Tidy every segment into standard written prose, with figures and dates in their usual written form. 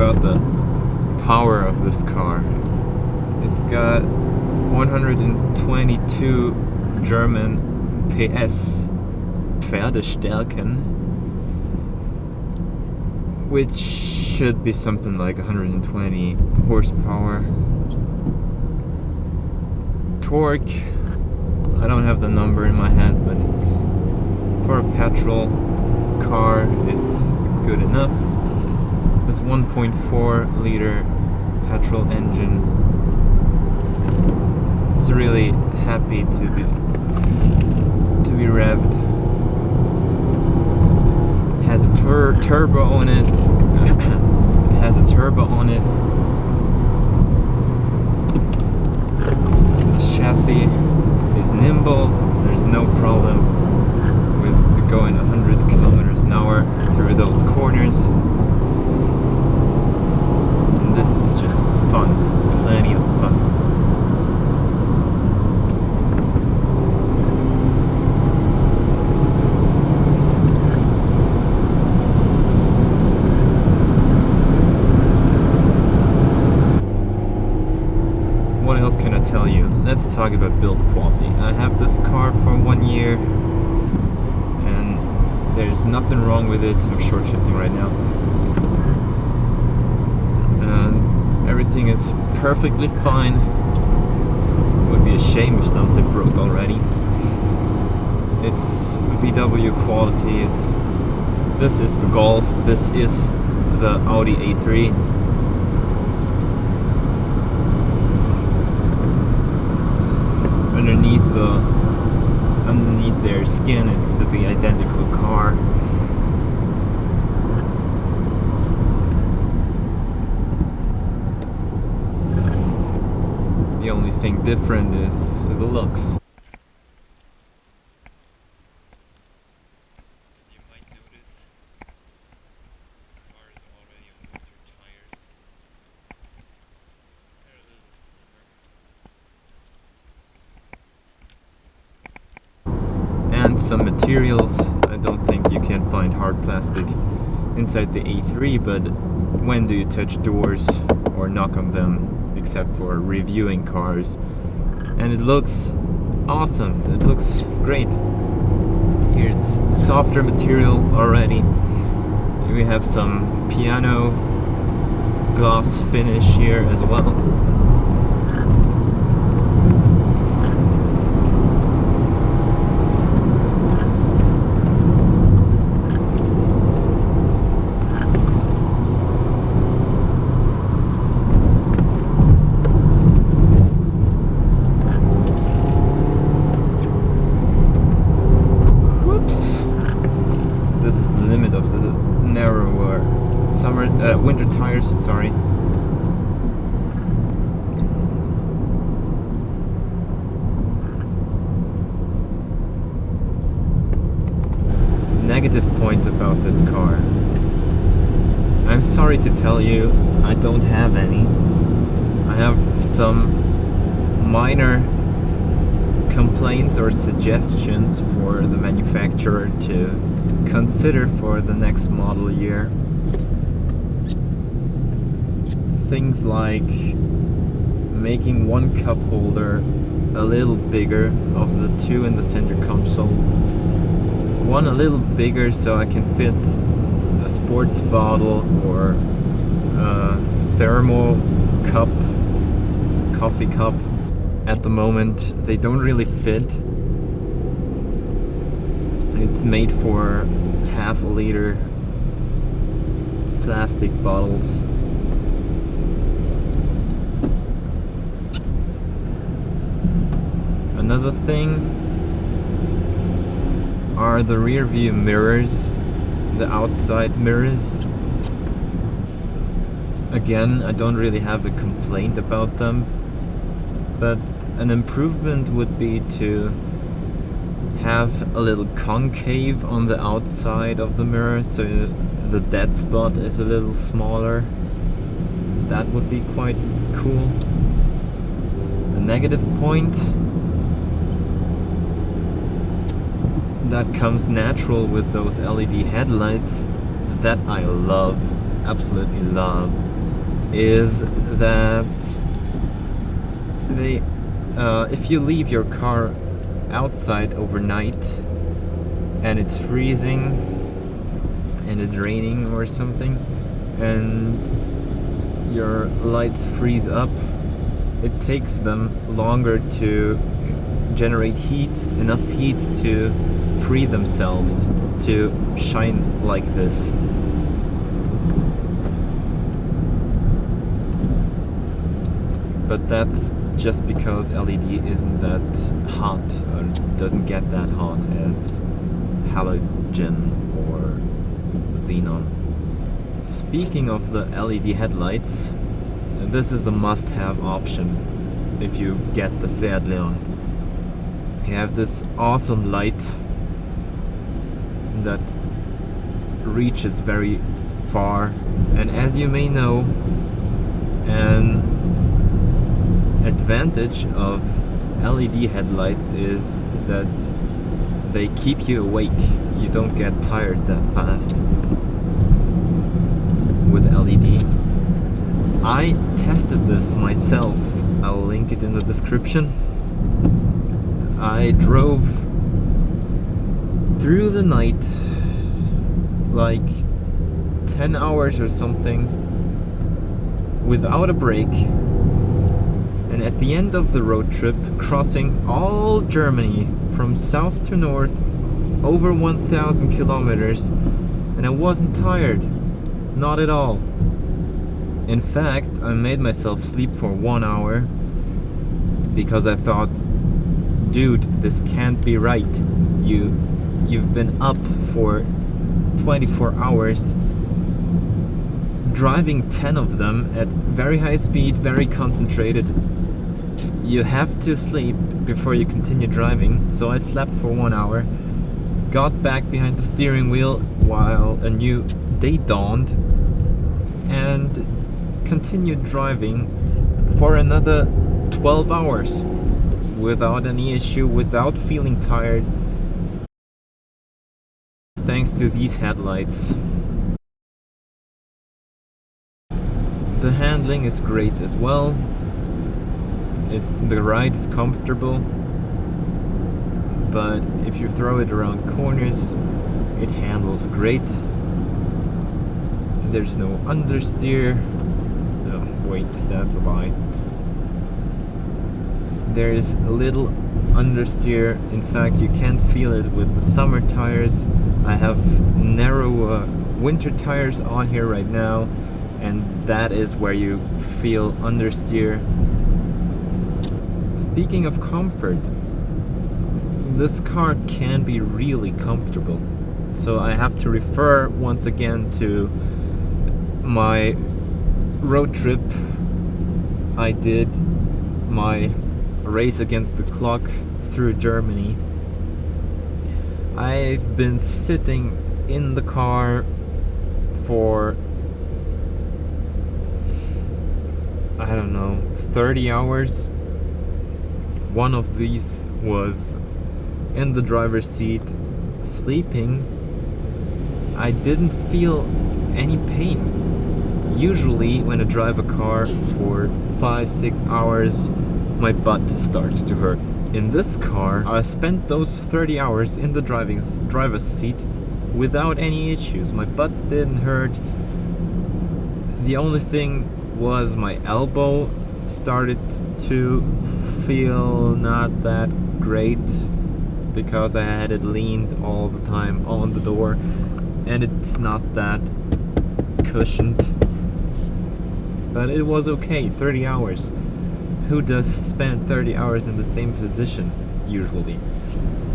about the power of this car. It's got 122 German PS, Pferdestärken, which should be something like 120 horsepower. Torque, I don't have the number in my head, but it's for a petrol car, it's good enough. This 1.4 liter petrol engine is really happy to be revved. It has a turbo on it. It has a turbo on it. The chassis is nimble. There's no problem with going 100 kilometers an hour through those corners. And this is just fun, plenty of fun. What else can I tell you? Let's talk about build quality. I have this car for 1 year and there's nothing wrong with it. I'm short shifting right now. Everything is perfectly fine. It would be a shame if something broke already. It's VW quality. This is the Golf. This is the Audi A3. Underneath their skin, it's the identical car. The only thing different is the looks. As you might notice, the car is already on winter tires. They're a little slimmer. And some materials. I don't think you can find hard plastic inside the A3, but when do you touch doors or knock on them except for reviewing cars? And it looks awesome. It looks great. Here it's softer material already. We have some piano glass finish here as well. Winter tires, sorry. Negative points about this car. I'm sorry to tell you, I don't have any. I have some minor complaints or suggestions for the manufacturer to consider for the next model year. Things like making one cup holder a little bigger of the two in the center console. One a little bigger so I can fit a sports bottle or a thermo cup, coffee cup. At the moment they don't really fit. It's made for half a liter plastic bottles. Another thing are the rear view mirrors, the outside mirrors. Again, I don't really have a complaint about them, but an improvement would be to have a little concave on the outside of the mirror so the dead spot is a little smaller. That would be quite cool. A negative point that comes natural with those LED headlights that I love, absolutely love. is that if you leave your car outside overnight and it's freezing and it's raining or something and your lights freeze up, it takes them longer to generate heat, enough heat to free themselves to shine like this. But that's just because LED isn't that hot, or doesn't get that hot as halogen or xenon. Speaking of the LED headlights, this is the must-have option if you get the Seat Leon. You have this awesome light that reaches very far, and as you may know, an advantage of LED headlights is that they keep you awake. You don't get tired that fast with LED. I tested this myself. I'll link it in the description. I drove through the night like 10 hours or something without a break, and at the end of the road trip, crossing all Germany from south to north, over 1,000 kilometers, and I wasn't tired, not at all. In fact, I made myself sleep for 1 hour because I thought, dude, this can't be right. You've been up for 24 hours, driving 10 of them at very high speed, very concentrated. You have to sleep before you continue driving. So I slept for 1 hour, got back behind the steering wheel while a new day dawned, and continued driving for another 12 hours without any issue, without feeling tired, thanks to these headlights. The handling is great as well. The ride is comfortable, but if you throw it around corners, it handles great. There's no understeer. No, wait, that's a lie. There is a little understeer. In fact, you can't feel it with the summer tires. I have narrow winter tires on here right now, and that is where you feel understeer. Speaking of comfort, this car can be really comfortable. So I have to refer once again to my road trip I did, my race against the clock through Germany. I've been sitting in the car for, I don't know, 30 hours. One of these was in the driver's seat sleeping. I didn't feel any pain. Usually when I drive a car for 5-6 hours, my butt starts to hurt. In this car, I spent those 30 hours in the driver's seat without any issues. My butt didn't hurt. The only thing was my elbow started to feel not that great because I had it leaned all the time on the door, and it's not that cushioned. But it was okay. 30 hours. Who does spend 30 hours in the same position usually?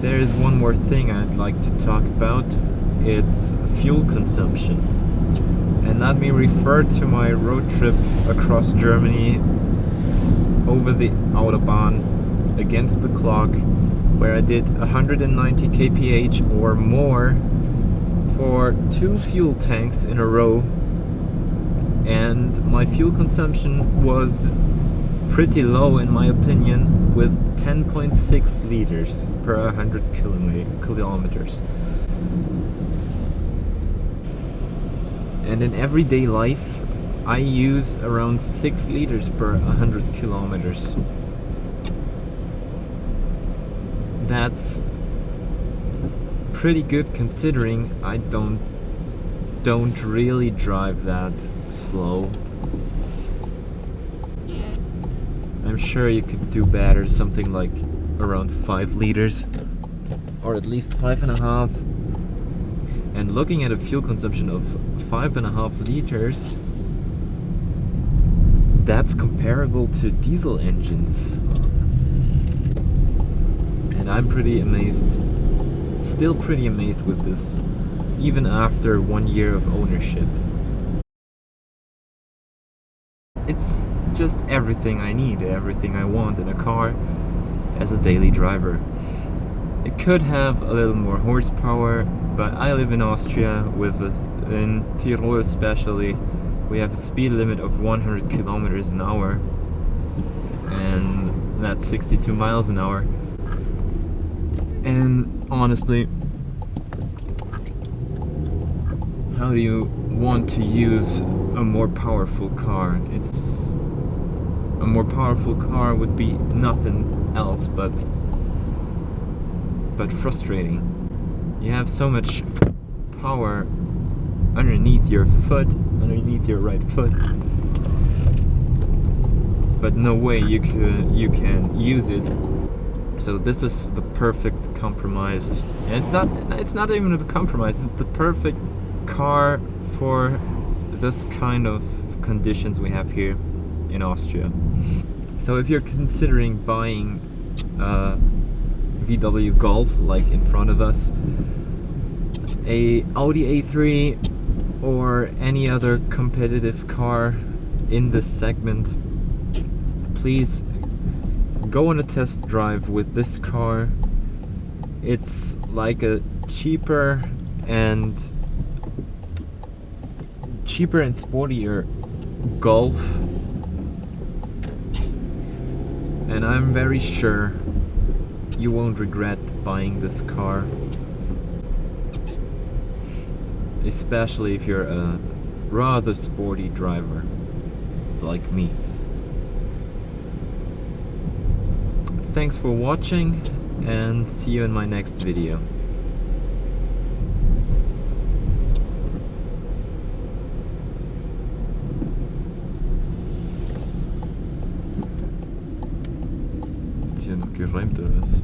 There is one more thing I'd like to talk about. It's fuel consumption. And let me refer to my road trip across Germany over the Autobahn against the clock, where I did 190 kph or more for 2 fuel tanks in a row, and my fuel consumption was pretty low in my opinion, with 10.6 liters per 100 kilometers. And in everyday life, I use around 6 liters per 100 kilometers. That's pretty good considering I don't really drive that slow. I'm sure you could do better, something like around 5 liters or at least 5.5. And looking at a fuel consumption of 5.5 liters, that's comparable to diesel engines. And I'm pretty amazed, still pretty amazed with this, even after 1 year of ownership. It's just everything I need, everything I want in a car as a daily driver. It could have a little more horsepower, but I live in Austria, in Tyrol especially, we have a speed limit of 100 kilometers an hour, and that's 62 miles an hour. And honestly, how do you want to use a more powerful car? A more powerful car would be nothing else but frustrating. You have so much power underneath your foot, underneath your right foot, but no way you can use it. So this is the perfect compromise, and it's not even a compromise, it's the perfect car for this kind of conditions we have here in Austria. So if you're considering buying a VW Golf like in front of us, a Audi A3 or any other competitive car in this segment, please go on a test drive with this car. It's like a cheaper and sportier Golf, and I'm very sure you won't regret buying this car, especially if you're a rather sporty driver like me. Thanks for watching, and see you in my next video. Ist hier noch geräumt oder was?